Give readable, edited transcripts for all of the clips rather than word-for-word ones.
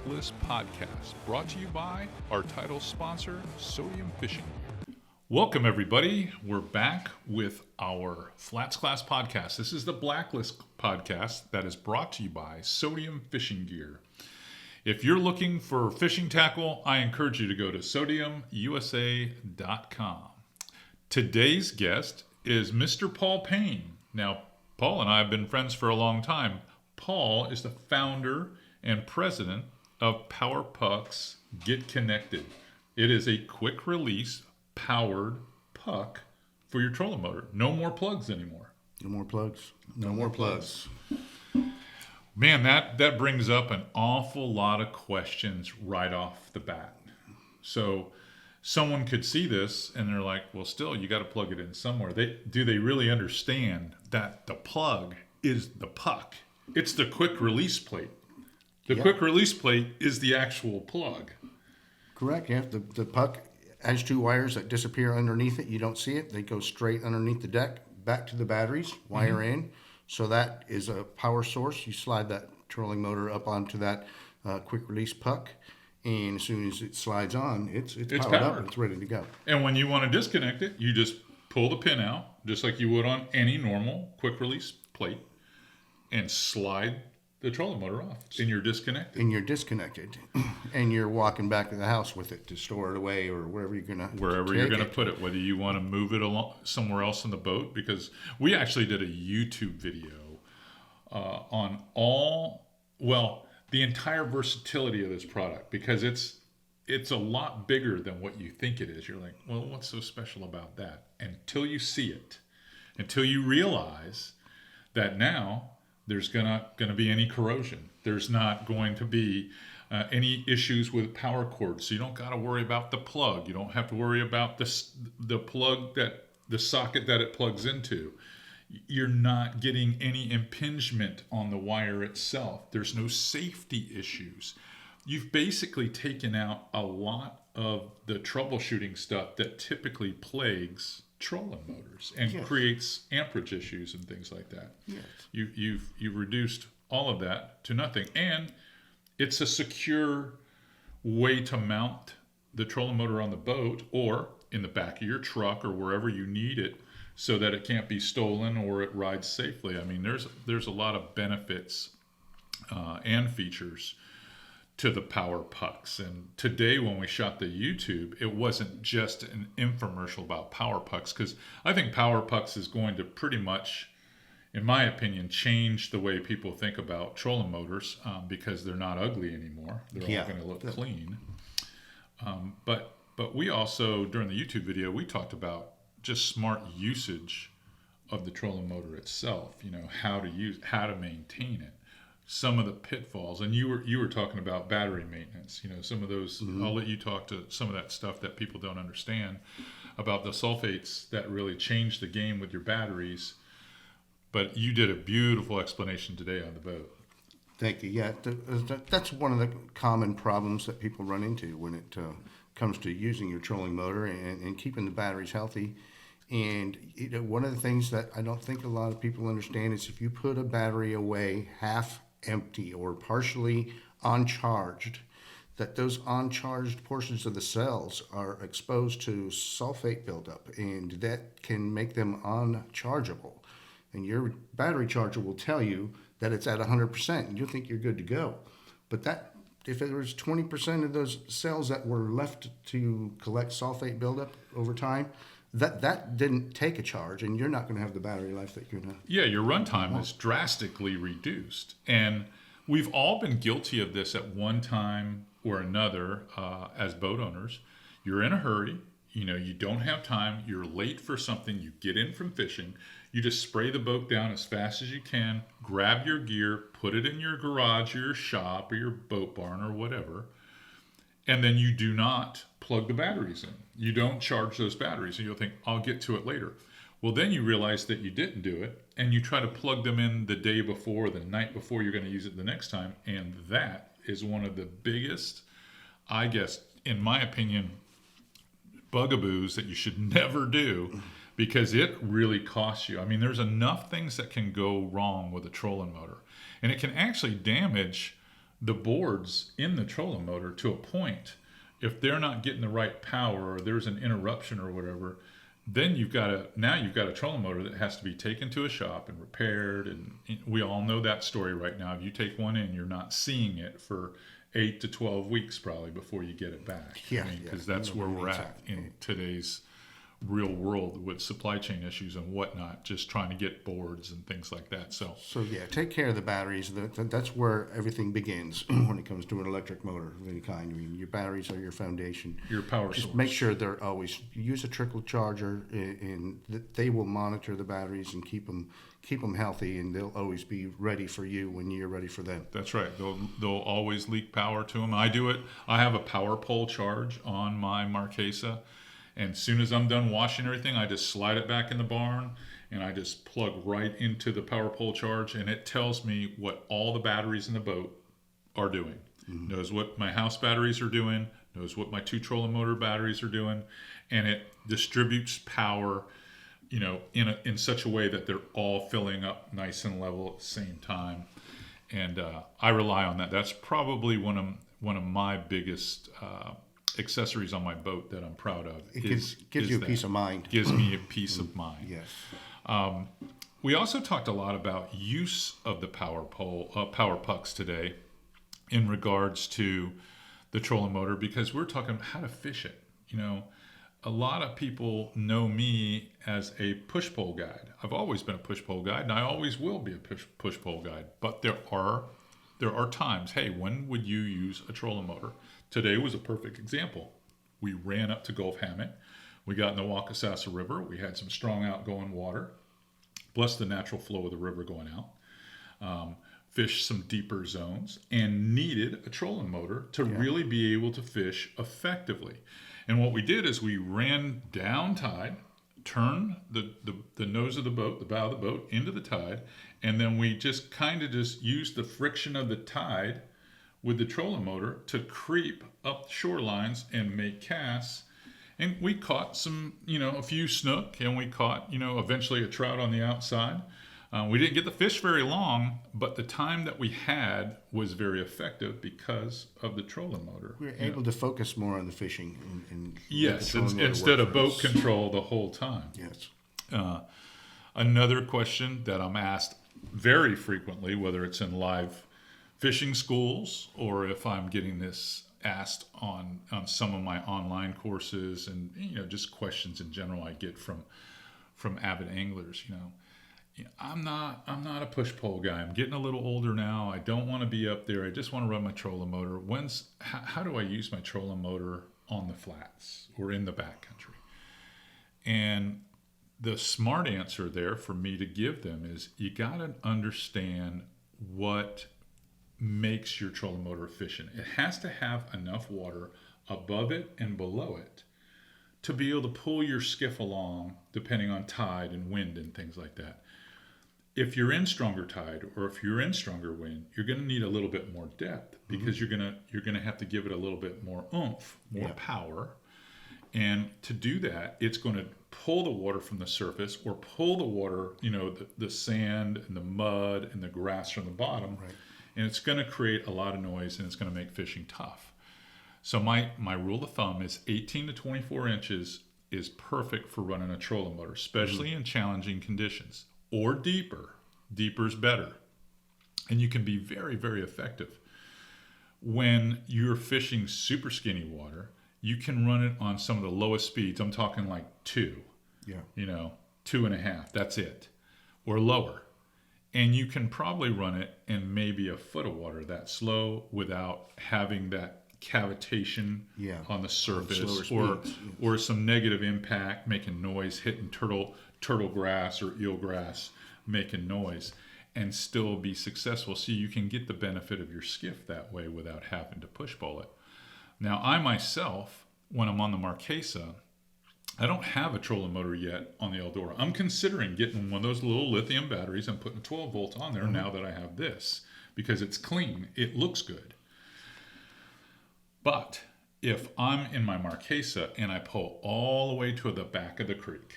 Blacklist Podcast, brought to you by our title sponsor, Sodium Fishing Gear. Welcome, everybody. We're back with our Flats Class Podcast. This is the Blacklist Podcast that is brought to you by Sodium Fishing Gear. If you're looking for fishing tackle, I encourage you to go to sodiumusa.com. Today's guest is Mr. Paul Payne. Now, Paul and I have been friends for a long time. Paul is the founder and president of Power Pux Get Connected. It is a quick release powered puck for your trolling motor. No more plugs anymore. No more plugs. No more plugs. Man, that brings up an awful lot of questions right off the bat. So someone could see this and they're like, well, still, you got to plug it in somewhere. Do they really understand that the plug is the puck? It's the quick release plate. The quick release plate is the actual plug. Correct. Yeah. The puck has two wires that disappear underneath it. You don't see it. They go straight underneath the deck, back to the batteries, wire in. So that is a power source. You slide that trolling motor up onto that quick release puck, and as soon as it slides on, it's powered up. It's ready to go. And when you want to disconnect it, you just pull the pin out, just like you would on any normal quick release plate, and slide the trolling motor off, and you're disconnected. And you're walking back to the house with it to store it away or wherever you're gonna put it. Whether you want to move it along somewhere else in the boat, because we actually did a YouTube video on the entire versatility of this product, because it's a lot bigger than what you think it is. You're like, well, what's so special about that? Until you see it, until you realize that now there's gonna be any corrosion. There's not going to be any issues with power cords. So you don't got to worry about the plug. You don't have to worry about the plug, the socket that it plugs into. You're not getting any impingement on the wire itself. There's no safety issues. You've basically taken out a lot of the troubleshooting stuff that typically plagues trolling motors and creates amperage issues and things like that. Yes. You've reduced all of that to nothing, and it's a secure way to mount the trolling motor on the boat or in the back of your truck or wherever you need it, so that it can't be stolen or it rides safely. I mean, there's a lot of benefits and features to the Power Pux. And today when we shot the YouTube, it wasn't just an infomercial about Power Pux, because I think Power Pux is going to pretty much, in my opinion, change the way people think about trolling motors, because they're not ugly anymore. They're all going to look clean. But we also, during the YouTube video, we talked about just smart usage of the trolling motor itself, how to maintain it. Some of the pitfalls, and you were talking about battery maintenance. Some of those. I'll let you talk to some of that stuff that people don't understand about the sulfates that really change the game with your batteries. But you did a beautiful explanation today on the boat. Thank you. Yeah, that's one of the common problems that people run into when it comes to using your trolling motor and keeping the batteries healthy. And one of the things that I don't think a lot of people understand is if you put a battery away half empty or partially uncharged, that those uncharged portions of the cells are exposed to sulfate buildup, and that can make them unchargeable. And your battery charger will tell you that it's at 100%, and you'll think you're good to go. But if there was 20% of those cells that were left to collect sulfate buildup over time, that didn't take a charge, and you're not going to have the battery life that you're going to. Yeah, your runtime is drastically reduced. And we've all been guilty of this at one time or another as boat owners. You're in a hurry. You don't have time. You're late for something. You get in from fishing. You just spray the boat down as fast as you can, grab your gear, put it in your garage or your shop or your boat barn or whatever, and then you do not plug the batteries in. You don't charge those batteries, and you'll think, I'll get to it later. Well, then you realize that you didn't do it, and you try to plug them in the day before, the night before you're going to use it the next time, and that is one of the biggest, I guess, in my opinion, bugaboos that you should never do, because it really costs you. I mean, there's enough things that can go wrong with a trolling motor, and it can actually damage the boards in the trolling motor to a point. If they're not getting the right power or there's an interruption or whatever, then you've got a trolling motor that has to be taken to a shop and repaired. And we all know that story right now. If you take one in, you're not seeing it for 8 to 12 weeks probably before you get it back. Yeah, because that's where we're at in today's real world with supply chain issues and whatnot, just trying to get boards and things like that. So yeah, take care of the batteries. That's where everything begins when it comes to an electric motor of any kind. I mean, your batteries are your foundation. Your power Just source. make sure they're always, use a trickle charger, and they will monitor the batteries and keep them healthy, and they'll always be ready for you when you're ready for them. That's right. They'll always leak power to them. I do it. I have a power pole charge on my Marquesa. And as soon as I'm done washing everything, I just slide it back in the barn and I just plug right into the power pole charge, and it tells me what all the batteries in the boat are doing. Mm-hmm. Knows what my house batteries are doing, knows what my 2 trolling motor batteries are doing, and it distributes power, in such a way that they're all filling up nice and level at the same time. And I rely on that. That's probably one of my biggest accessories on my boat that I'm proud of. It gives you a peace of mind. Gives me a peace of mind. Yes. We also talked a lot about use of the Power Pux today in regards to the trolling motor, because we're talking how to fish it. A lot of people know me as a push pole guide. I've always been a push pole guide, and I always will be a push pole guide. But there are times, hey, when would you use a trolling motor? Today was a perfect example. We ran up to Gulf Hammock. We got in the Waukesasa River. We had some strong outgoing water, plus the natural flow of the river going out. Fished some deeper zones and needed a trolling motor to really be able to fish effectively. And what we did is we ran down tide, turned the nose of the boat, the bow of the boat, into the tide, and then we just used the friction of the tide with the trolling motor to creep up shorelines and make casts. And we caught some, a few snook, and we caught, eventually a trout on the outside. We didn't get the fish very long, but the time that we had was very effective because of the trolling motor. We were able to focus more on the fishing. Yes, instead of boat control the whole time. Yes. Another question that I'm asked very frequently, whether it's in live fishing schools or if I'm getting this asked on some of my online courses, and just questions in general I get from avid anglers. I'm not a push pole guy. I'm getting a little older now. I don't want to be up there. I just want to run my trolling motor. How do I use my trolling motor on the flats or in the backcountry? And the smart answer there for me to give them is you got to understand what makes your trolling motor efficient. It has to have enough water above it and below it to be able to pull your skiff along, depending on tide and wind and things like that. If you're in stronger tide or if you're in stronger wind, you're going to need a little bit more depth, because you're going to have to give it a little bit more oomph, more power. And to do that, it's going to pull the water from the surface or pull the water, the sand and the mud and the grass from the bottom. Right. And it's going to create a lot of noise, and it's going to make fishing tough. So my rule of thumb is 18 to 24 inches is perfect for running a trolling motor, especially in challenging conditions. Or deeper. Deeper is better. And you can be very, very effective. When you're fishing super skinny water, you can run it on some of the lowest speeds. I'm talking like 2. Yeah. 2.5. That's it. Or lower. And you can probably run it in maybe a foot of water that slow without having that cavitation on the surface or some negative impact, making noise, hitting turtle grass or eel grass, making noise, and still be successful. So you can get the benefit of your skiff that way without having to push pole it. Now, I myself, when I'm on the Marquesa, I don't have a trolling motor yet on the Eldora. I'm considering getting one of those little lithium batteries and putting a 12 volt on there now that I have this, because it's clean. It looks good. But if I'm in my Marquesa and I pull all the way to the back of the creek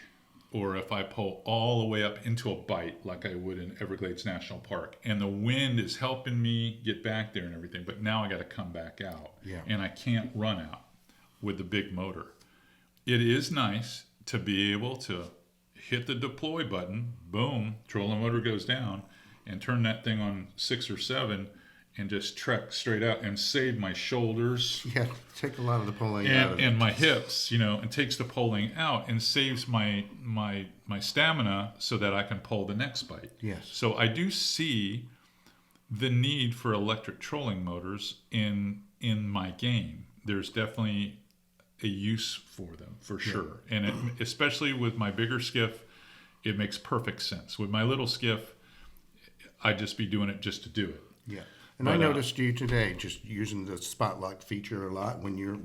or if I pull all the way up into a bight like I would in Everglades National Park, and the wind is helping me get back there and everything, but now I got to come back out, and I can't run out with the big motor. It is nice to be able to hit the deploy button, boom, trolling motor goes down, and turn that thing on 6 or 7 and just trek straight out and save my shoulders. Yeah, take a lot of the pulling out of it. And my hips, and takes the pulling out and saves my stamina so that I can pull the next bite. Yes. So I do see the need for electric trolling motors in my game. There's definitely a use for them, for sure. And especially with my bigger skiff, it makes perfect sense. With my little skiff, I'd just be doing it just to do it. Yeah. And I noticed you today just using the spot lock feature a lot when you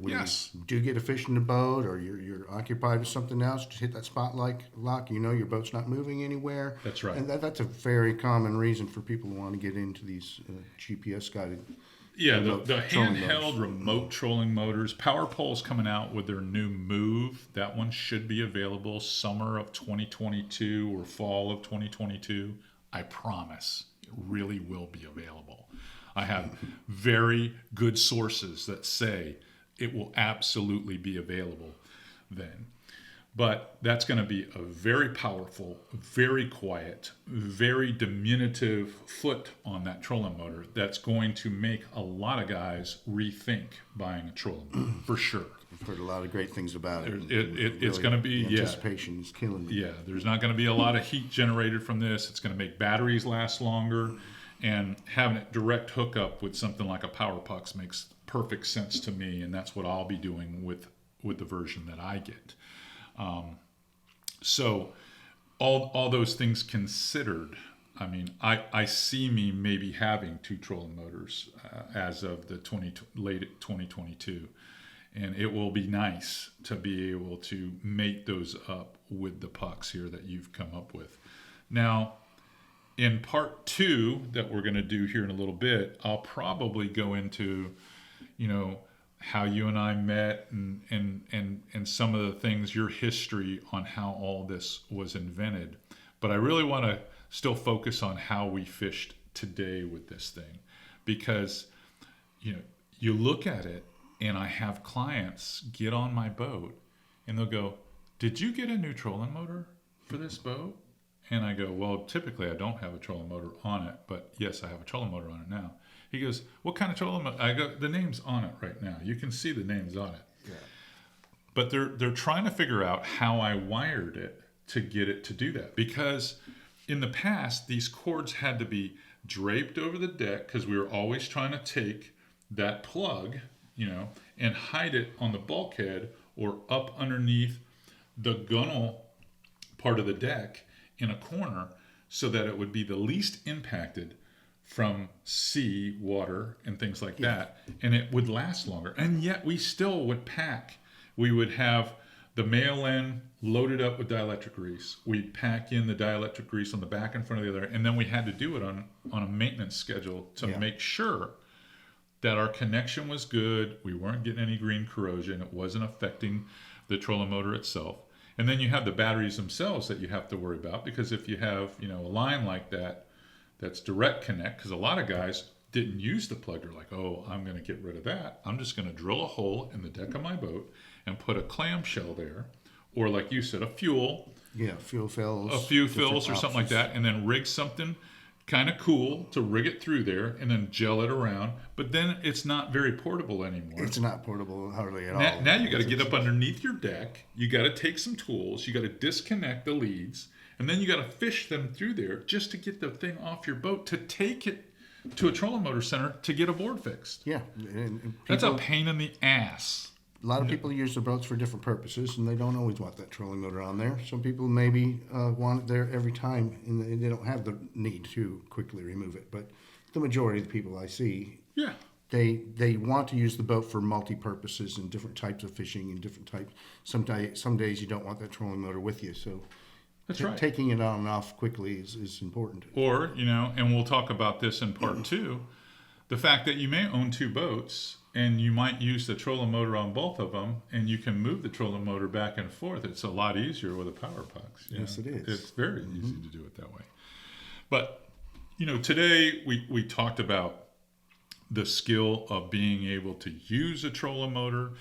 do get a fish in the boat or you're occupied with something else. Just hit that spot lock. Your boat's not moving anywhere. That's right. And that's a very common reason for people who want to get into these GPS guided. Yeah, the handheld remote trolling motors. Power Pul's coming out with their new Move. That one should be available summer of 2022 or fall of 2022. I promise it really will be available. I have very good sources that say it will absolutely be available then. But that's going to be a very powerful, very quiet, very diminutive foot on that trolling motor that's going to make a lot of guys rethink buying a trolling motor, for sure. I've heard a lot of great things about it. It's going to be, anticipation is killing me. Yeah, there's not going to be a lot of heat generated from this. It's going to make batteries last longer. And having it direct hookup with something like a Power Pux makes perfect sense to me, and that's what I'll be doing with the version that I get. So all those things considered, I mean, I see me maybe having 2 trolling motors as of the late 2022, and it will be nice to be able to mate those up with the Pux here that you've come up with. Now, in part 2 that we're going to do here in a little bit, I'll probably go into, how you and I met and some of the things, your history on how all this was invented. But I really want to still focus on how we fished today with this thing, because, you look at it, and I have clients get on my boat and they'll go, "Did you get a new trolling motor for this boat?" And I go, "Well, typically I don't have a trolling motor on it, but yes, I have a trolling motor on it now." He goes, "What kind of trolling motor?" I go, "The name's on it right now. You can see the name's on it." Yeah. But they're trying to figure out how I wired it to get it to do that, because in the past these cords had to be draped over the deck because we were always trying to take that plug, and hide it on the bulkhead or up underneath the gunnel part of the deck in a corner so that it would be the least impacted from sea, water, and things like that, and it would last longer. And yet we still would pack. We would have the male end loaded up with dielectric grease. We'd pack in the dielectric grease on the back and front of the other, and then we had to do it on a maintenance schedule to make sure that our connection was good, we weren't getting any green corrosion, it wasn't affecting the trolling motor itself. And then you have the batteries themselves that you have to worry about, because if you have, a line like that, that's direct connect, because a lot of guys didn't use the plug. They're like, "Oh, I'm going to get rid of that. I'm just going to drill a hole in the deck of my boat and put a clamshell there," or like you said, a fuel. Yeah, fuel fills. A few fills or something like that, and then rig something kind of cool to rig it through there and then gel it around. But then it's not very portable anymore. It's not portable hardly at all. Now you got to get up underneath your deck. You got to take some tools. You got to disconnect the leads, and then you got to fish them through there just to get the thing off your boat to take it to a trolling motor center to get a board fixed. Yeah, that's a pain in the ass. A lot of people use their boats for different purposes, and they don't always want that trolling motor on there. Some people maybe want it there every time, and they don't have the need to quickly remove it. But the majority of the people I see, they want to use the boat for multi-purposes and different types of fishing and different types. Some days you don't want that trolling motor with you, so that's right. Taking it on and off quickly is important. Or, and we'll talk about this in part 2, the fact that you may own 2 boats and you might use the trolling motor on both of them, and you can move the trolling motor back and forth. It's a lot easier with a Power Pux. Yes, it is. It's very easy to do it that way. But, today we talked about the skill of being able to use a trolling motor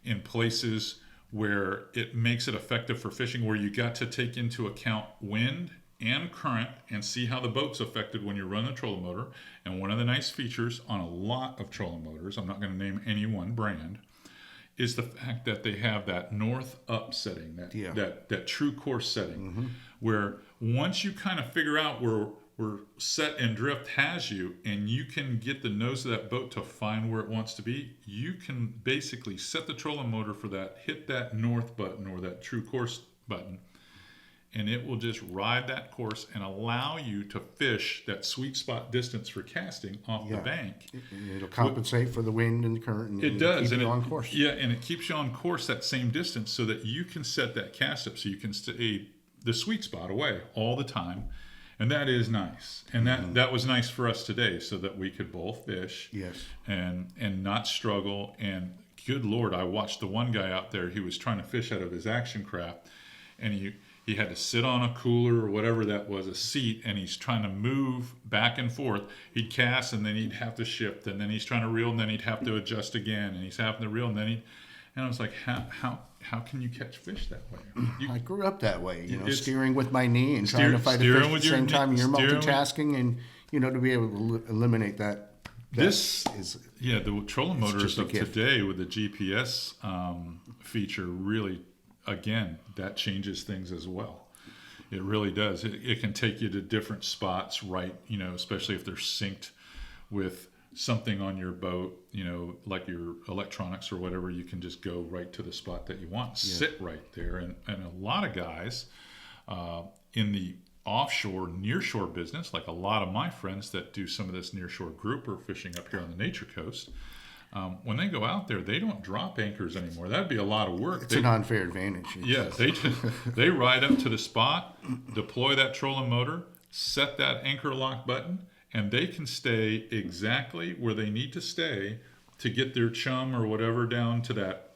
in places where it makes it effective for fishing, where you got to take into account wind and current and see how the boat's affected when you run a trolling motor. And one of the nice features on a lot of trolling motors, I'm not going to name any one brand, is the fact that they have that north up setting, that true course setting, where once you kind of figure out where set and drift has you, and you can get the nose of that boat to find where it wants to be, you can basically set the trolling motor for that, hit that north button or that true course button, and it will just ride that course and allow you to fish that sweet spot distance for casting off the bank. It'll compensate for the wind and the current. And it does. Keep and you on course. Yeah, and it keeps you on course that same distance so that you can set that cast up so you can stay the sweet spot away all the time. And that is nice. And that was nice for us today so that we could both fish and not struggle. And good Lord, I watched the one guy out there, he was trying to fish out of his action craft, and he had to sit on a cooler or whatever that was, a seat, and he's trying to move back and forth. He'd cast, and then he'd have to shift, and then he's trying to reel, and then he'd have to adjust again, and he's having to reel, and then and I was like, how can you catch fish that way? I grew up that way, steering with my knee and trying to fight a fish at the same time. You're multitasking, and to be able to eliminate that. The trolling motors of today with the GPS feature really, again, that changes things as well. It really does. It can take you to different spots, right? Especially if they're synced with something on your boat, like your electronics or whatever, you can just go right to the spot that you want, sit right there. And a lot of guys in the offshore, nearshore business, like a lot of my friends that do some of this nearshore grouper fishing up here on the Nature Coast, when they go out there, they don't drop anchors anymore. That'd be a lot of work. It's an unfair advantage. They ride up to the spot, deploy that trolling motor, set that anchor lock button, and they can stay exactly where they need to stay to get their chum or whatever down to that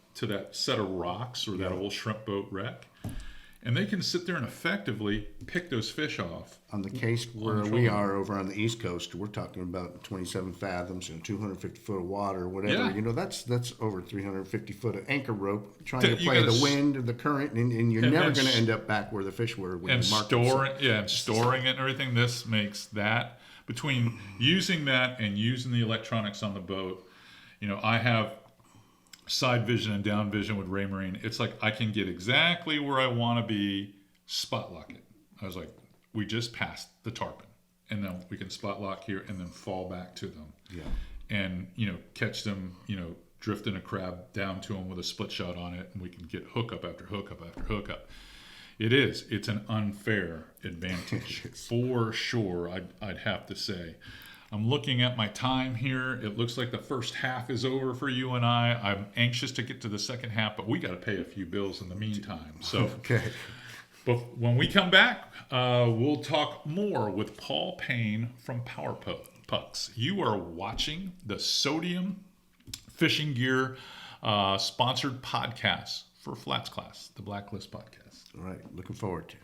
set of rocks or that old shrimp boat wreck. And they can sit there and effectively pick those fish off. On the case where we are over on the East Coast, we're talking about 27 fathoms and 250 foot of water, whatever. Yeah. That's over 350 foot of anchor rope trying to play the wind and the current, and you're never going to end up back where the fish were. And storing it and everything. This makes that, between using that and using the electronics on the boat, I have side vision and down vision with Raymarine. It's like I can get exactly where I want to be, spot lock it. I was like, we just passed the tarpon, and then we can spot lock here and then fall back to them. Yeah. And catch them, drifting a crab down to them with a split shot on it, and we can get hookup after hookup after hookup. It's an unfair advantage for sure. I'd have to say. I'm looking at my time here. It looks like the first half is over for you and I. I'm anxious to get to the second half, but we got to pay a few bills in the meantime. So, okay. But when we come back, we'll talk more with Paul Payne from Power Pux. You are watching the Sodium Fishing Gear sponsored podcast for Flats Class, the Blacklist Podcast. All right. Looking forward to it.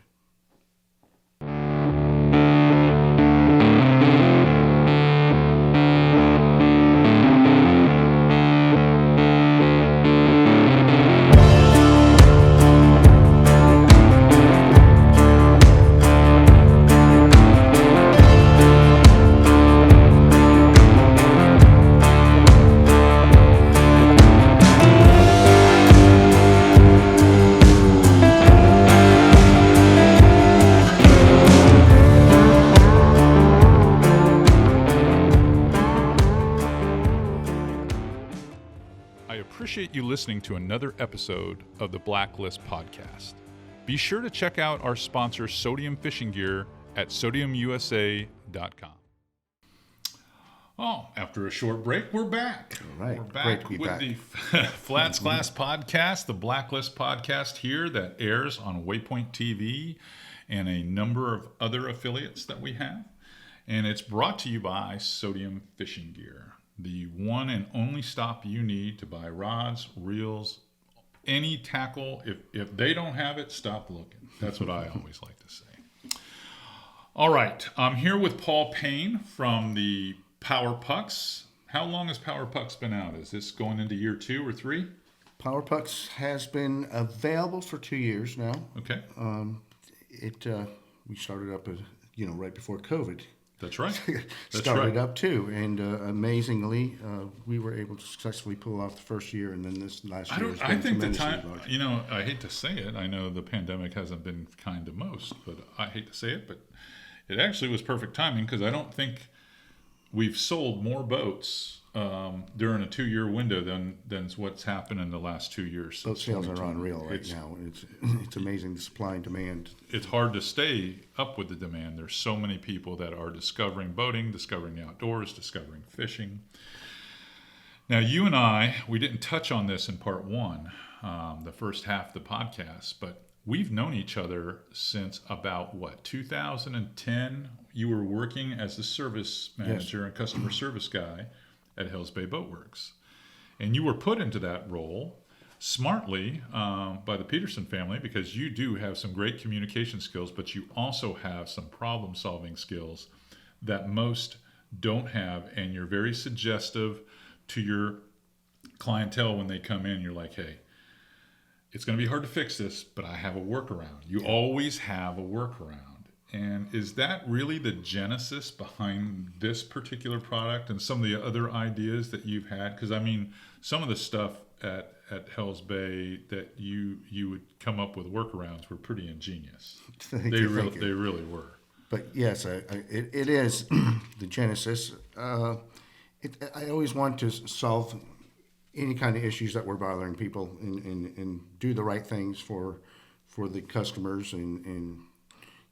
Appreciate you listening to another episode of the Blacklist Podcast. Be sure to check out our sponsor, Sodium Fishing Gear, at sodiumusa.com. Oh, after a short break, we're back. All right. We're back with the Flats Class Podcast, the Blacklist Podcast here that airs on Waypoint TV and a number of other affiliates that we have. And it's brought to you by Sodium Fishing Gear. the one and only stop you need to buy rods, reels, any tackle. If they don't have it, stop looking. That's what I always like to say. All right, I'm here with Paul Payne from the Power Pux. How long has Power Pux been out? Is this going into year 2 or 3? Power Pux has been available for 2 years now. Okay. We started up, right before COVID. That's right. Started up too, and amazingly, we were able to successfully pull off the first year, and then this last year has been I think the tremendously time, large. I hate to say it. I know the pandemic hasn't been kind to most, but I hate to say it, but it actually was perfect timing because I don't think we've sold more boats during a 2-year window than what's happened in the last 2 years. Boat sales are unreal now. It's amazing, the supply and demand. It's hard to stay up with the demand. There's so many people that are discovering boating, discovering the outdoors, discovering fishing. Now, you and I, we didn't touch on this in part 1, the first half of the podcast, but we've known each other since about, 2010? You were working as the service manager and customer service guy at Hills Bay Boat Works. And you were put into that role smartly by the Peterson family because you do have some great communication skills, but you also have some problem-solving skills that most don't have, and you're very suggestive to your clientele when they come in. You're like, hey, it's going to be hard to fix this, but I have a workaround. You always have a workaround. And is that really the genesis behind this particular product and some of the other ideas that you've had? Because, some of the stuff at Hells Bay that you would come up with workarounds were pretty ingenious. They really were. But yes, it is the genesis. I always want to solve any kind of issues that were bothering people and do the right things for the customers and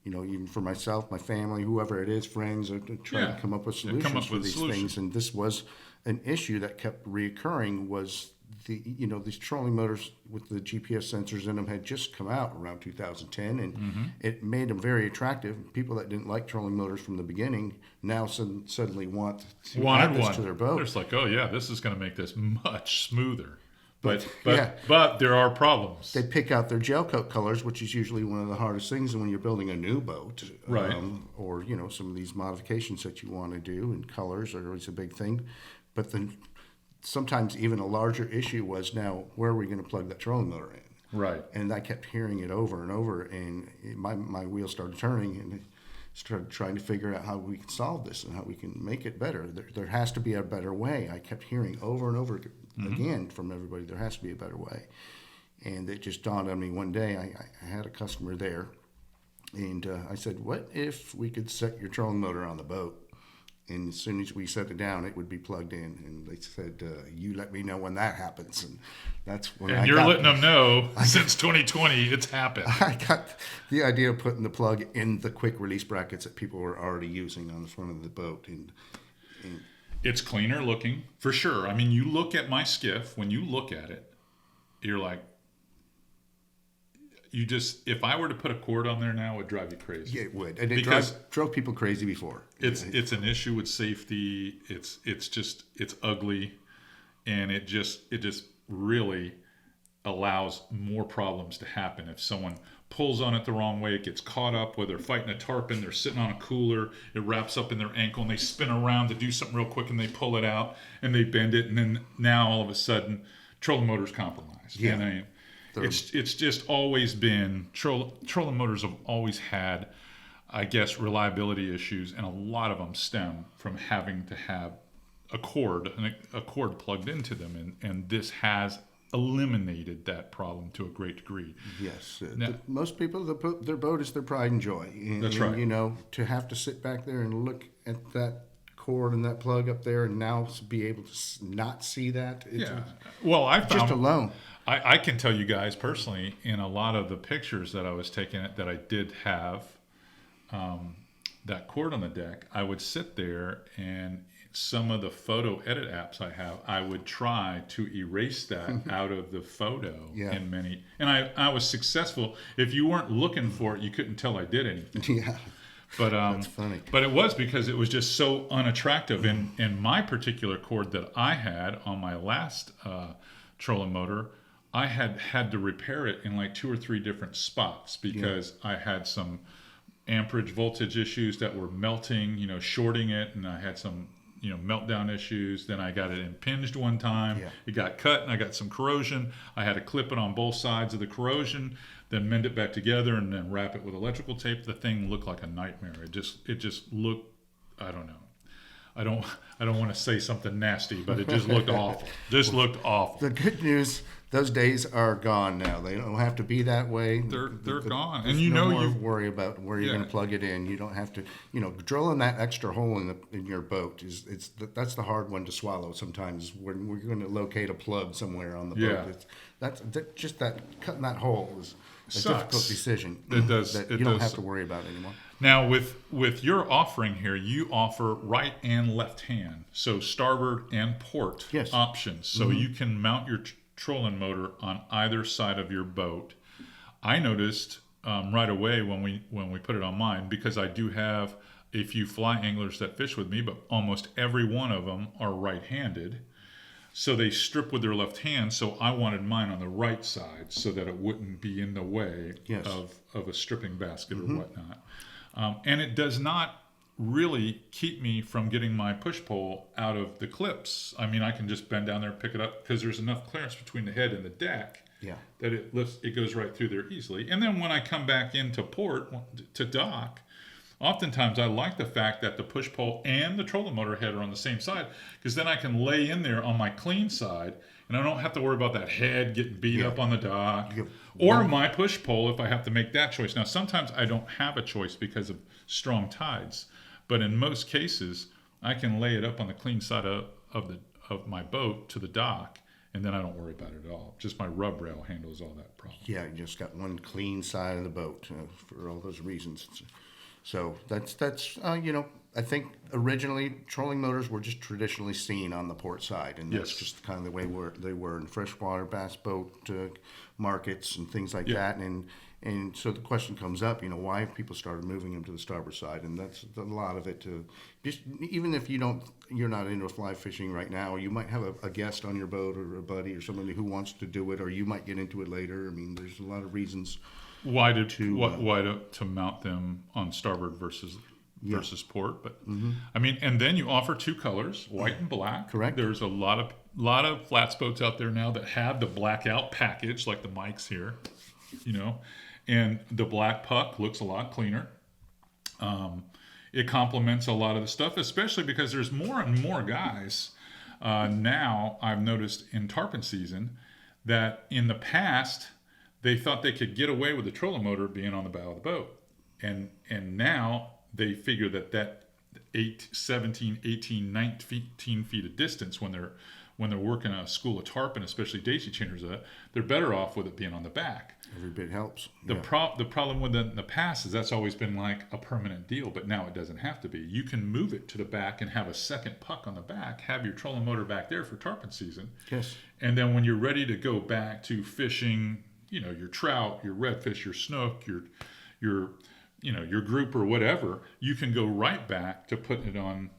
even for myself, my family, whoever it is, friends, to try to come up with solutions for these things. And this was an issue that kept reoccurring. Was these trolling motors with the GPS sensors in them had just come out around 2010, and it made them very attractive. People that didn't like trolling motors from the beginning now suddenly want to add this to their boat. It's like, oh yeah, this is going to make this much smoother. But there are problems. They pick out their gel coat colors, which is usually one of the hardest things when you're building a new boat, right? Or some of these modifications that you want to do, and colors are always a big thing. But then sometimes even a larger issue was, now where are we going to plug that trolling motor in? Right. And I kept hearing it over and over, and my wheels started turning, and started trying to figure out how we can solve this and how we can make it better. There has to be a better way. I kept hearing over and over again from everybody, there has to be a better way. And it just dawned on me one day. I had a customer there, and I said, what if we could set your trolling motor on the boat? And as soon as we set it down, it would be plugged in. And they said, you let me know when that happens. And that's when you're letting them know since 2020, it's happened. I got the idea of putting the plug in the quick release brackets that people were already using on the front of the boat. And it's cleaner looking, for sure. You look at my skiff, when you look at it, you're like, if I were to put a cord on there now, it would drive you crazy. Yeah, it would. And it drove people crazy before. It's an issue with safety. It's ugly, and it just really allows more problems to happen. If someone pulls on it the wrong way, it gets caught up, whether they're fighting a tarpon, they're sitting on a cooler, it wraps up in their ankle, and they spin around to do something real quick, and they pull it out, and they bend it, and then now all of a sudden, trolling motor's compromised. Yeah. And it's just always been, trolling motors have always had, I guess, reliability issues, and a lot of them stem from having to have a cord plugged into them, and this has eliminated that problem to a great degree. Yes. Most people, their boat is their pride and joy. That's right. To have to sit back there and look at that cord and that plug up there and now be able to not see that. Well, I found just alone. I can tell you guys personally, in a lot of the pictures that I was taking, that I did have that cord on the deck, I would sit there, and some of the photo edit apps I have, I would try to erase that out of the photo. Yeah. And I was successful. If you weren't looking for it, you couldn't tell I did anything. Yeah. But That's funny. But it was because it was just so unattractive. And my particular cord that I had on my last trolling motor, I had to repair it in like 2 or 3 different spots because I had some amperage voltage issues that were melting, shorting it, and I had some meltdown issues. Then I got it impinged one time. It got cut and I got some corrosion. I had to clip it on both sides of the corrosion, then mend it back together, and then wrap it with electrical tape. The thing looked like a nightmare. It just looked, I don't know. I don't want to say something nasty, but it just looked awful. Just looked awful. The good news, those days are gone now. They don't have to be that way. They're gone. There's And no more worry about where you're going to plug it in. You don't have to, drilling that extra hole in your boat that's the hard one to swallow sometimes when we're going to locate a plug somewhere on the boat. That's just cutting that hole is a difficult decision. It does. That you don't have to worry about anymore. Now, with your offering here, you offer right and left hand, so starboard and port options. So you can mount your trolling motor on either side of your boat. I noticed right away when we put it on mine, because I do have a few fly anglers that fish with me, but almost every one of them are right-handed. So they strip with their left hand, so I wanted mine on the right side so that it wouldn't be in the way of a stripping basket or whatnot. And it does not really keep me from getting my push pole out of the clips. I mean, I can just bend down there and pick it up because there's enough clearance between the head and the deck that it goes right through there easily. And then when I come back into port to dock, oftentimes I like the fact that the push pole and the trolling motor head are on the same side, because then I can lay in there on my clean side and I don't have to worry about that head getting beat up on the dock or my push pole if I have to make that choice. Now, sometimes I don't have a choice because of strong tides, but in most cases I can lay it up on the clean side of my boat to the dock, and then I don't worry about it at all. Just my rub rail handles all that problem. Yeah, you just got one clean side of the boat for all those reasons. So that's I think originally trolling motors were just traditionally seen on the port side, and that's just kind of the way they were in freshwater bass boat markets and things like that. And so the question comes up, why have people started moving them to the starboard side? And that's a lot of it. Just even if you're not into fly fishing right now, or you might have a guest on your boat or a buddy or somebody who wants to do it, or you might get into it later. I mean, there's a lot of reasons. Why to mount them on starboard versus port, but I mean, and then you offer 2 colors, white and black. Correct. There's a lot of flats boats out there now that have the blackout package, like the Mike's here, and the black puck looks a lot cleaner. It complements a lot of the stuff, especially because there's more and more guys now. I've noticed in tarpon season that in the past they thought they could get away with the trolling motor being on the bow of the boat, and now they figure that 17, 18, 19 feet of distance when they're working a school of tarpon, especially daisy chainers, they're better off with it being on the back. Every bit helps. The problem with it in the past is that's always been like a permanent deal, but now it doesn't have to be. You can move it to the back and have a second puck on the back, have your trolling motor back there for tarpon season. Yes. And then when you're ready to go back to fishing, your trout, your redfish, your snook, your group or whatever, you can go right back to putting it on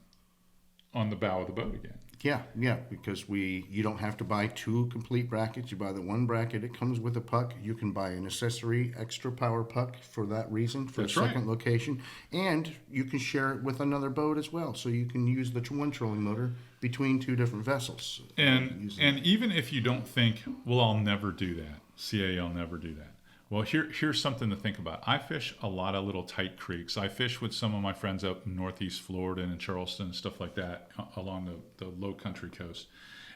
the bow of the boat again. Yeah, because you don't have to buy 2 complete brackets. You buy the one bracket. It comes with a puck. You can buy an accessory extra power puck for that reason, for a second location. And you can share it with another boat as well. So you can use the one trolling motor between 2 different vessels. And even if you don't think, well, I'll never do that. I'll never do that. Well, here's something to think about. I fish a lot of little tight creeks. I fish with some of my friends up in Northeast Florida and in Charleston and stuff like that along the low country coast.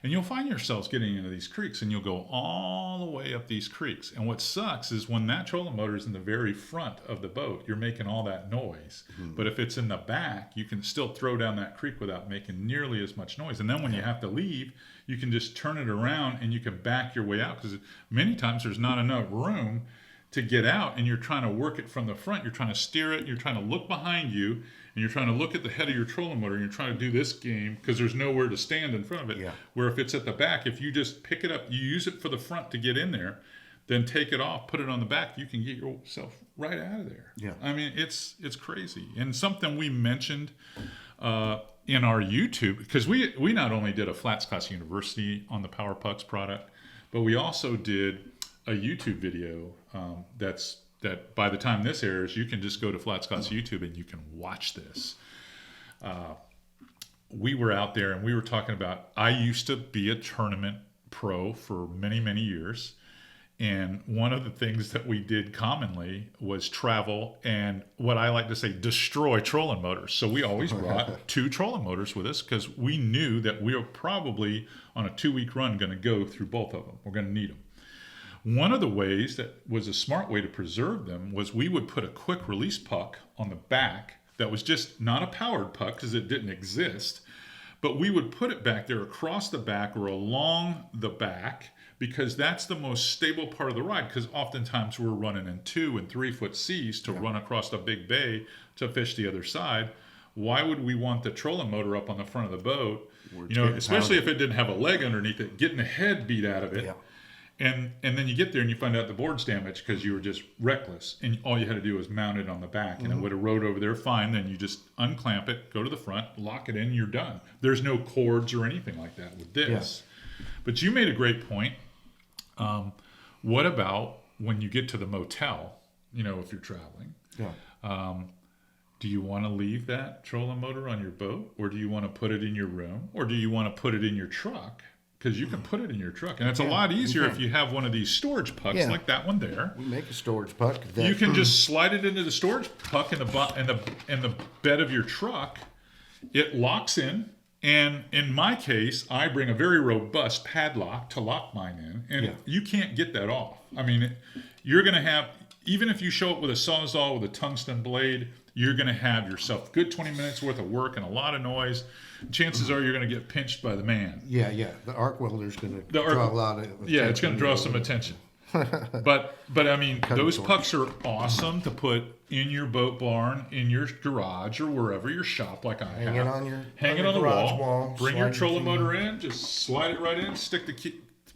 And you'll find yourselves getting into these creeks, and you'll go all the way up these creeks. And what sucks is when that trolling motor is in the very front of the boat, you're making all that noise. Mm-hmm. But if it's in the back, you can still throw down that creek without making nearly as much noise. And then when you have to leave, you can just turn it around and you can back your way out, because many times there's not enough room to get out, and you're trying to work it from the front. You're trying to steer it. You're trying to look behind you, and you're trying to look at the head of your trolling motor, and you're trying to do this game because there's nowhere to stand in front of it. Yeah. Where if it's at the back, if you just pick it up, you use it for the front to get in there, then take it off, put it on the back. You can get yourself right out of there. Yeah. I mean, it's crazy. And something we mentioned in our YouTube, because we not only did a Flats Class University on the Power Pux product, but we also did a YouTube video that by the time this airs, you can just go to Flats Class YouTube and you can watch this. We were out there and we were talking about, I used to be a tournament pro for many, many years. And one of the things that we did commonly was travel and what I like to say, destroy trolling motors. So we always brought 2 trolling motors with us because we knew that we were probably on a 2-week run going to go through both of them. We're going to need them. One of the ways that was a smart way to preserve them was we would put a quick release puck on the back that was just not a powered puck because it didn't exist, but we would put it back there across the back or along the back because that's the most stable part of the ride, because oftentimes we're running in 2 and 3 foot seas to run across a big bay to fish the other side. Why would we want the trolling motor up on the front of the boat? Especially if it didn't have a leg underneath it, getting the head beat out of it. Yeah. And then you get there and you find out the board's damaged because you were just reckless. And all you had to do was mount it on the back. And it would have rode over there fine. Then you just unclamp it, go to the front, lock it in, you're done. There's no cords or anything like that with this. Yeah. But you made a great point. What about when you get to the motel, if you're traveling? Yeah. Do you want to leave that trolling motor on your boat? Or do you want to put it in your room? Or do you want to put it in your truck? Because you can put it in your truck, and it's a lot easier if you have one of these storage pucks like that one there. We make a storage puck. You can just slide it into the storage puck in the bed of your truck. It locks in, and in my case, I bring a very robust padlock to lock mine in, and you can't get that off. I mean, you're going to have, even if you show up with a Sawzall with a tungsten blade, you're going to have yourself a good 20 minutes worth of work and a lot of noise. Chances are you're going to get pinched by the man. Yeah. The arc welder's going to draw a lot of attention. Yeah, it's going to draw some attention. But I mean, those pucks are awesome to put in your boat barn, in your garage, or wherever your shop, like I have. Hang it on the wall. Bring your trolling motor in. Just slide it right in. Stick the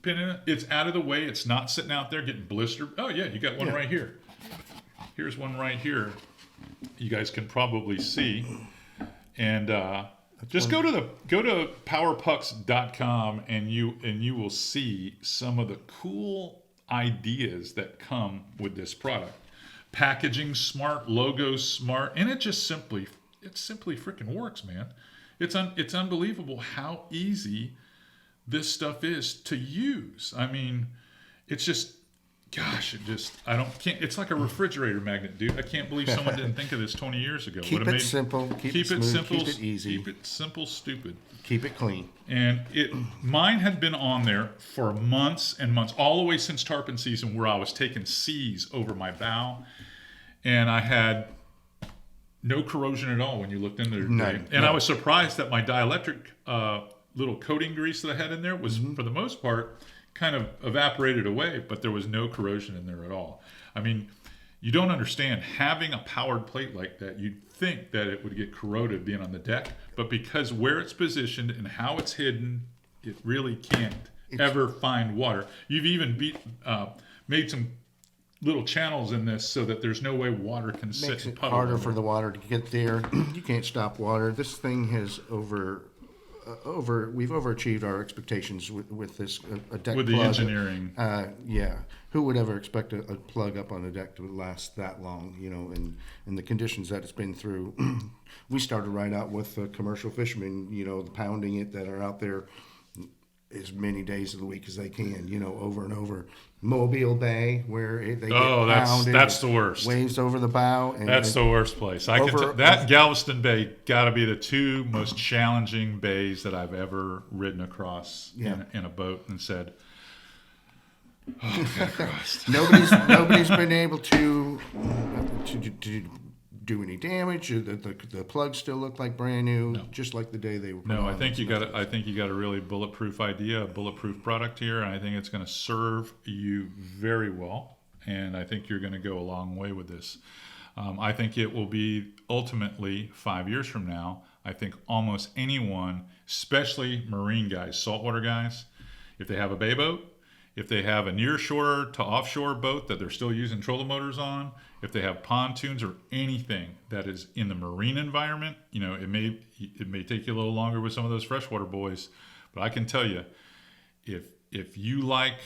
pin in it. It's out of the way. It's not sitting out there getting blistered. Oh yeah, you got one right here. Here's one right here. You guys can probably see, and just go to powerpux.com and you will see some of the cool ideas that come with this product. Packaging smart, logo smart, and it simply freaking works, man. It's unbelievable how easy this stuff is to use. I mean, it's just. Gosh, it's like a refrigerator magnet, dude. I can't believe someone didn't think of this 20 years ago. Keep it simple, keep it smooth, simple, keep it easy. Keep it simple, stupid. Keep it clean. And mine had been on there for months and months, all the way since tarpon season, where I was taking seas over my bow. And I had no corrosion at all when you looked in there. None. And I was surprised that my dielectric little coating grease that I had in there was, for the most part, kind of evaporated away, but there was no corrosion in there at all. I mean, you don't understand, having a powered plate like that, you'd think that it would get corroded being on the deck, but because where it's positioned and how it's hidden, it really can't ever find water. You've even made some little channels in this so that there's no way water can sit Makes and it puddle. harder for the water to get there. You can't stop water. This thing has we've overachieved our expectations with this a deck with plug. The engineering. Who would ever expect a plug up on a deck to last that long? In the conditions that it's been through. We started right out with commercial fishermen. The pounding it that are out there as many days of the week as they can. Over and over. Mobile Bay, where they get pounded. That's the worst. Waves over the bow. That's the worst place. Galveston Bay got to be the 2 most challenging bays that I've ever ridden across in a boat and said, "Oh, Christ." Nobody's been able to do any damage. The plugs still look like brand new, just like the day they were. No, I think you got a really bulletproof idea, a bulletproof product here, and I think it's going to serve you very well. And I think you're going to go a long way with this. I think it will be ultimately 5 years from now. I think almost anyone, especially marine guys, saltwater guys, if they have a bay boat if they have a nearshore to offshore boat that they're still using trolling motors on, if they have pontoons or anything that is in the marine environment, it may take you a little longer with some of those freshwater boys, but I can tell you, if you like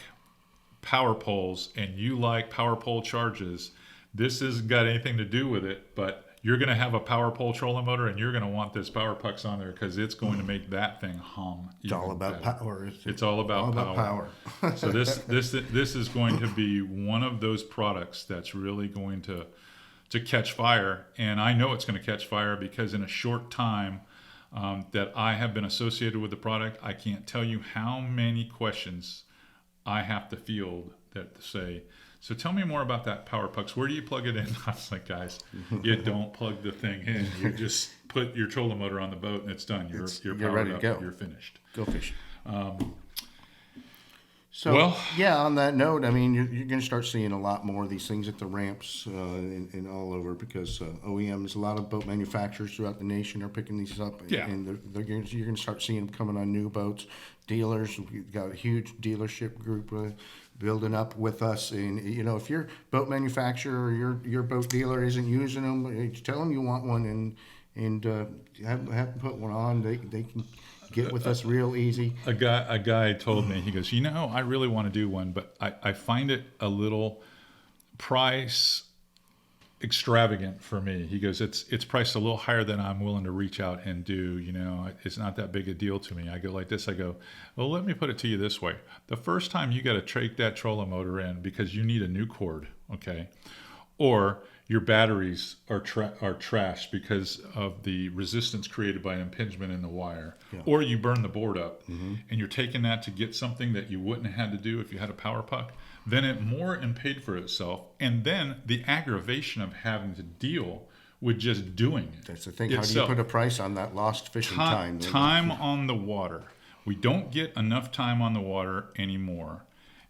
power poles and you like power pole charges, this hasn't got anything to do with it, but you're going to have a power pole trolling motor, and you're going to want this Power Pux on there because it's going to make that thing hum. It's all about power. It's all about power. So this is going to be one of those products that's really going to catch fire, and I know it's going to catch fire because in a short time that I have been associated with the product, I can't tell you how many questions I have to field that say, so tell me more about that Power Pux. Where do you plug it in? I was like, guys, you don't plug the thing in. You just put your trolling motor on the boat and it's done. You're powered ready to up. go. You're finished. Go fishing. Well, on that note, I mean, you're going to start seeing a lot more of these things at the ramps and all over because OEMs, a lot of boat manufacturers throughout the nation are picking these up. Yeah. And you're going to start seeing them coming on new boats. Dealers, we've got a huge dealership group building up with us. And, if your boat manufacturer or your boat dealer isn't using them, tell them you want one and have them put one on. They can get with us real easy. A guy told me, he goes, I really want to do one, but I find it a little price extravagant for me. He goes, it's priced a little higher than I'm willing to reach out and do. It's not that big a deal to me. I go like this. I go, well, let me put it to you this way. The first time you got to take that trolling motor in because you need a new cord, okay, or your batteries are trashed because of the resistance created by impingement in the wire, or you burn the board up, and you're taking that to get something that you wouldn't have had to do if you had a Power Puck, then it more and paid for itself, and then the aggravation of having to deal with just doing it. That's the thing. How do you put a price on that lost fishing time? Time on the water. We don't get enough time on the water anymore.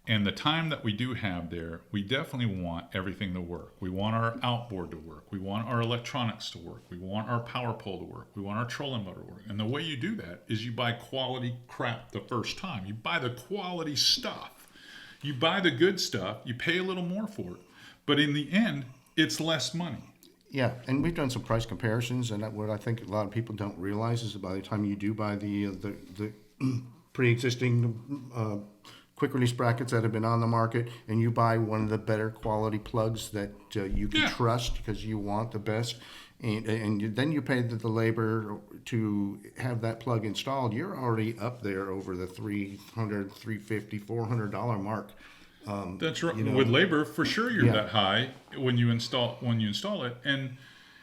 And the time that we do have there, we definitely want everything to work. We want our outboard to work. We want our electronics to work. We want our power pole to work. We want our trolling motor to work. And the way you do that is you buy quality crap the first time. You buy the quality stuff. You buy the good stuff. You pay a little more for it. But in the end, it's less money. Yeah, and we've done some price comparisons, and what I think a lot of people don't realize is by the time you do buy the pre-existing quick release brackets that have been on the market, and you buy one of the better quality plugs that you can trust because you want the best, and then you pay the labor to have that plug installed, you're already up there over the $300, $350, $400 mark. That's right. With labor, for sure, you're that high when you install it, and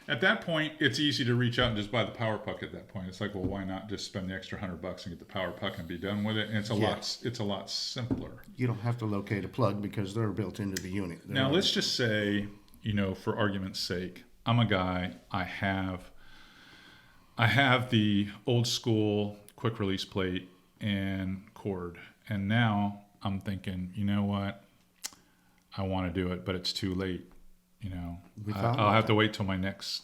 at that point, it's easy to reach out and just buy the Power Puck. At that point, it's like, well, why not just spend the extra $100 and get the Power Puck and be done with it? And it's a lot simpler. You don't have to locate a plug because they're built into the unit. Now, let's just say, for argument's sake, I'm a guy. I have the old school quick release plate and cord, and now I'm thinking, you know what? I want to do it, but it's too late. I'll have to wait till my next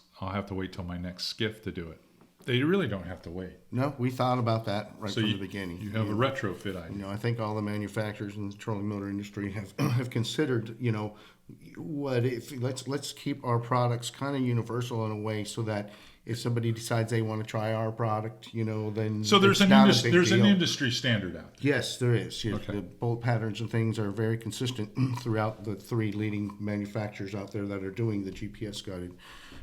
skiff to do it. They really don't have to wait. No, we thought about that from the beginning. You have a retrofit idea. I think all the manufacturers in the trolling motor industry have considered, what if let's keep our products kind of universal in a way so that if somebody decides they want to try our product, then so there's an industry standard out there. Yes, there is. Yes, okay. The bolt patterns and things are very consistent throughout the three leading manufacturers out there that are doing the GPS guided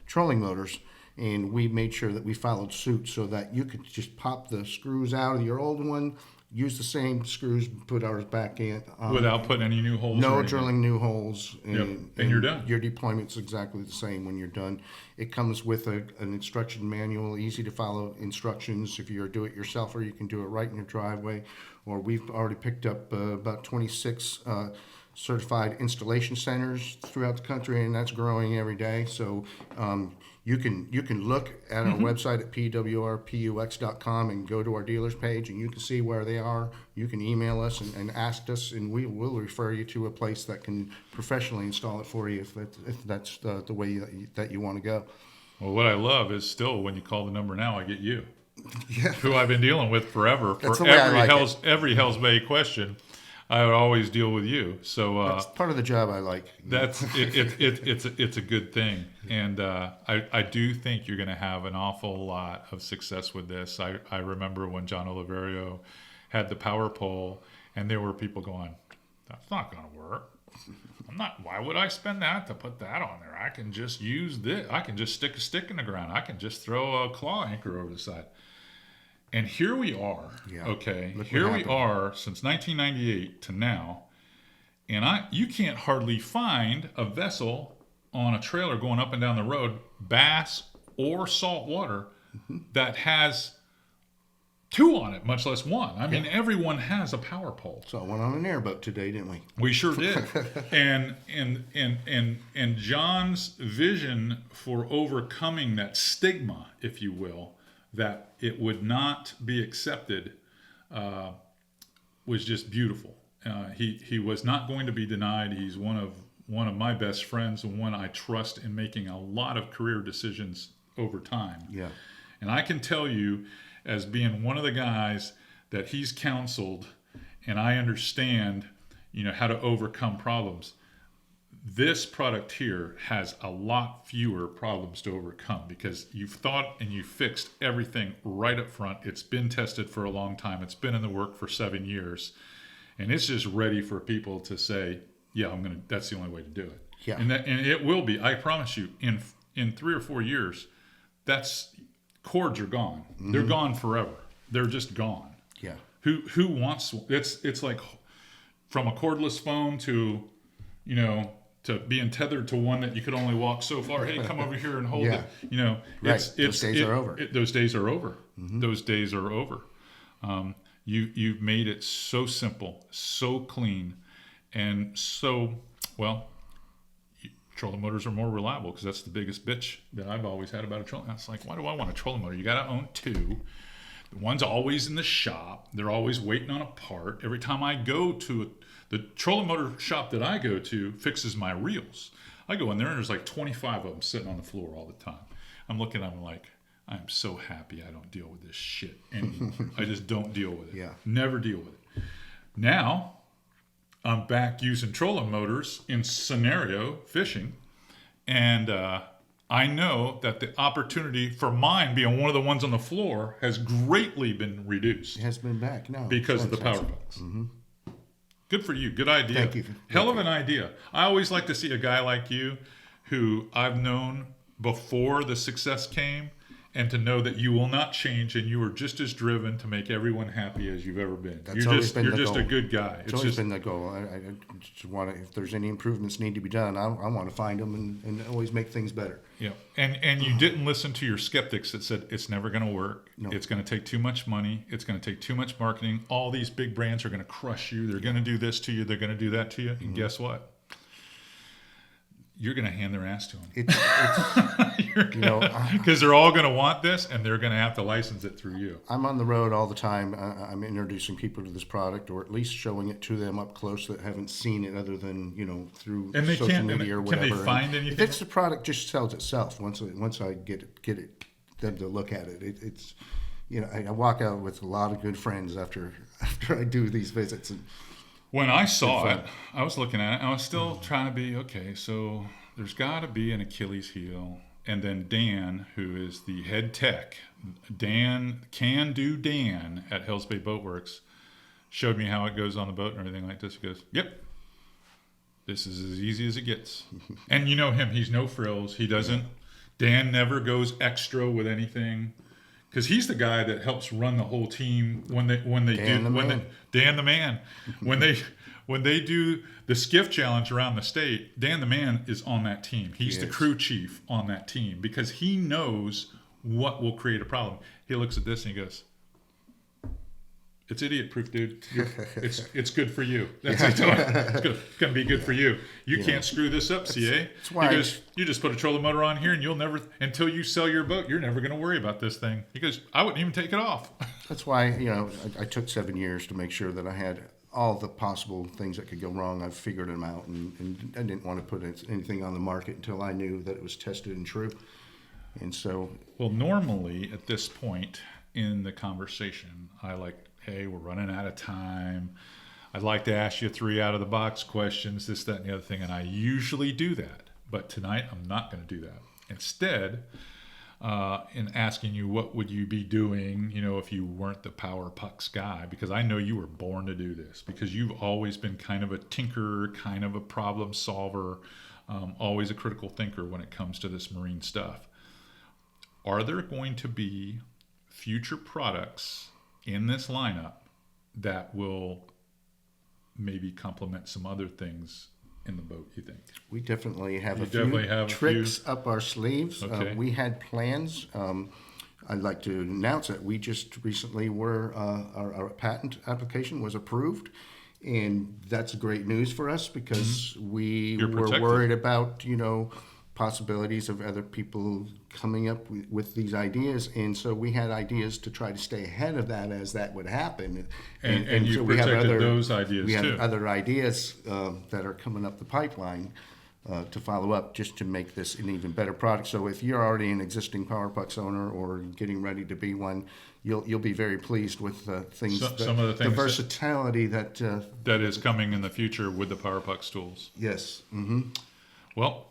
trolling motors. And we made sure that we followed suit so that you could just pop the screws out of your old one, use the same screws, put ours back in. Without putting any new holes. No drilling new holes. And you're done. Your deployment's exactly the same when you're done. It comes with an instruction manual, easy to follow instructions. If you're a do-it-yourselfer, you can do it right in your driveway. Or we've already picked up about 26 certified installation centers throughout the country, and that's growing every day. So you can look at our website at pwrpux.com and go to our dealers page, and you can see where they are. You can email us and ask us, and we will refer you to a place that can professionally install it for you if that's the way that you want to go. Well, what I love is still when you call the number now, I get you, who I've been dealing with forever for every Hell's Bay question. I would always deal with you. So That's part of the job I like. that's it's a good thing, and I do think you're going to have an awful lot of success with this. I remember when John Oliverio had the power pole, and there were people going, "That's not going to work. I'm not. Why would I spend that to put that on there? I can just use this. I can just stick a stick in the ground. I can just throw a claw anchor over the side." And here we are. Yeah. Okay, Look here what we happened. are since 1998 to now. And you can't hardly find a vessel on a trailer going up and down the road, bass or saltwater, that has two on it, much less one. I mean, everyone has a power pole. So I went on an airboat today, didn't we? We sure did. and John's vision for overcoming that stigma, if you will, that it would not be accepted, was just beautiful. He was not going to be denied. He's one of my best friends and one I trust in making a lot of career decisions over time. Yeah. And I can tell you, as being one of the guys that he's counseled, and I understand, how to overcome problems. This product here has a lot fewer problems to overcome because you've thought and you fixed everything right up front. It's been tested for a long time. It's been in the work for 7 years. And it's just ready for people to say, yeah, that's the only way to do it. Yeah. And it will be, I promise you, in 3 or 4 years, cords are gone. Mm-hmm. They're gone forever. They're just gone. Yeah. Who wants, it's like from a cordless phone to, to being tethered to one that you could only walk so far. Hey, come over here and hold it. Right. Those days are over. Those days are over. Mm-hmm. Those days are over. You've made it so simple, so clean, and so, well, trolling motors are more reliable because that's the biggest bitch that I've always had about a trolling. It's like, why do I want a trolling motor? You got to own two. The one's always in the shop. They're always waiting on a part. Every time I go to the trolling motor shop that I go to fixes my reels. I go in there and there's like 25 of them sitting on the floor all the time. I'm looking at them like, I'm so happy I don't deal with this shit anymore. I just don't deal with it. Yeah. Never deal with it. Now, I'm back using trolling motors in scenario fishing, and I know that the opportunity for mine being one of the ones on the floor has greatly been reduced. It has been back now. Because of the Power Pux. Mm-hmm. Good for you. Good idea. Thank you. Hell of an idea. I always like to see a guy like you who I've known before the success came, and to know that you will not change and you are just as driven to make everyone happy as you've ever been. That's always been the You're just goal. a good guy. It's always been the goal. I just want to, if there's any improvements need to be done, I want to find them and always make things better. Yeah, and you didn't listen to your skeptics that said it's never going to work. No. It's going to take too much money. It's going to take too much marketing. All these big brands are going to crush you. They're going to do this to you. They're going to do that to you. And guess what? You're going to hand their ass to them. Because they're all going to want this, and they're going to have to license it through you. I'm on the road all the time. I'm introducing people to this product, or at least showing it to them up close that haven't seen it, other than through And they social can't. media or Can whatever. they find And anything? if it's the product, just sells itself. Once I get it, them to look at it, it's I walk out with a lot of good friends after I do these visits. And when I saw it, I was looking at it. I was still trying to be okay. So there's got to be an Achilles heel. And then Dan, who is the head tech, Dan at Hills Bay Boat Works, showed me how it goes on the boat and everything like this. He goes, "Yep, this is as easy as it gets." And you know him; he's no frills. He doesn't. Dan never goes extra with anything, because he's the guy that helps run the whole team when they Dan the man. When they do the skiff challenge around the state, Dan the man is on that team. He's the crew chief on that team because he knows what will create a problem. He looks at this and he goes, "It's idiot-proof, dude. It's good for you. That's it's going to be good for you. You can't screw this up, CA." That's why he goes, "You just put a trolling motor on here and you'll never, until you sell your boat, you're never going to worry about this thing." He goes, "I wouldn't even take it off." That's why I took 7 years to make sure that I had all the possible things that could go wrong. I've figured them out, and I didn't want to put anything on the market until I knew that it was tested and true. And so, well, normally at this point in the conversation, I like, "Hey, we're running out of time. I'd like to ask you 3 out of the box questions, this, that, and the other thing. And I usually do that. But tonight, I'm not going to do that. Instead, in asking you what would you be doing, if you weren't the Power Pux guy, because I know you were born to do this, because you've always been kind of a tinkerer, kind of a problem solver, always a critical thinker when it comes to this marine stuff. Are there going to be future products in this lineup that will maybe complement some other things in the boat, you think? We definitely have You a definitely few have a tricks few. up our sleeves. Okay. We had plans. I'd like to announce that we just recently our patent application was approved, and that's great news for us because we You're were protected. worried about possibilities of other people coming up with these ideas, and so we had ideas to try to stay ahead of that as that would happen. And you so we have protected those ideas we have too. other ideas that are coming up the pipeline to follow up, just to make this an even better product. So if you're already an existing Power Pux owner or getting ready to be one, you'll be very pleased with things. Some of the things the versatility that that is coming in the future with the Power Pux tools. yes. Well,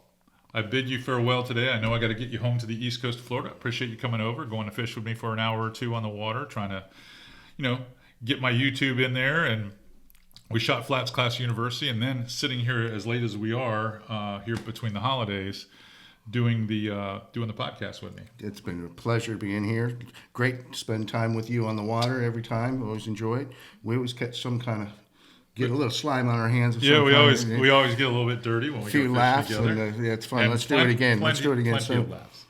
I bid you farewell today. I know I got to get you home to the East Coast of Florida. Appreciate you coming over, going to fish with me for an hour or two on the water, trying to, get my YouTube in there. And we shot Flats Class University, and then sitting here as late as we are here between the holidays, doing the podcast with me. It's been a pleasure being here. Great to spend time with you on the water every time. Always enjoy it. We always catch get a little slime on our hands. Of Yeah, some we kind. always get a little bit dirty when we A few go laughs, fishing together. and it's fun. And Let's do it again. plenty soon. of laughs.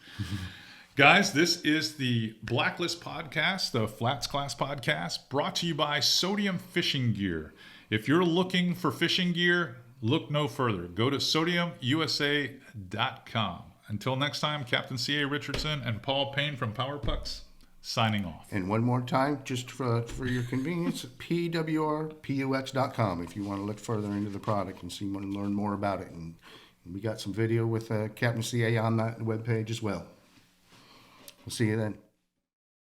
Guys, this is the Blacklist Podcast, the Flats Class Podcast, brought to you by Sodium Fishing Gear. If you're looking for fishing gear, look no further. Go to sodiumusa.com. Until next time, Captain C.A. Richardson and Paul Payne from Power Pux, signing off. And one more time, just for your convenience, pwrpux.com if you want to look further into the product and learn more about it. And we got some video with Captain CA on that webpage as well. We'll see you then.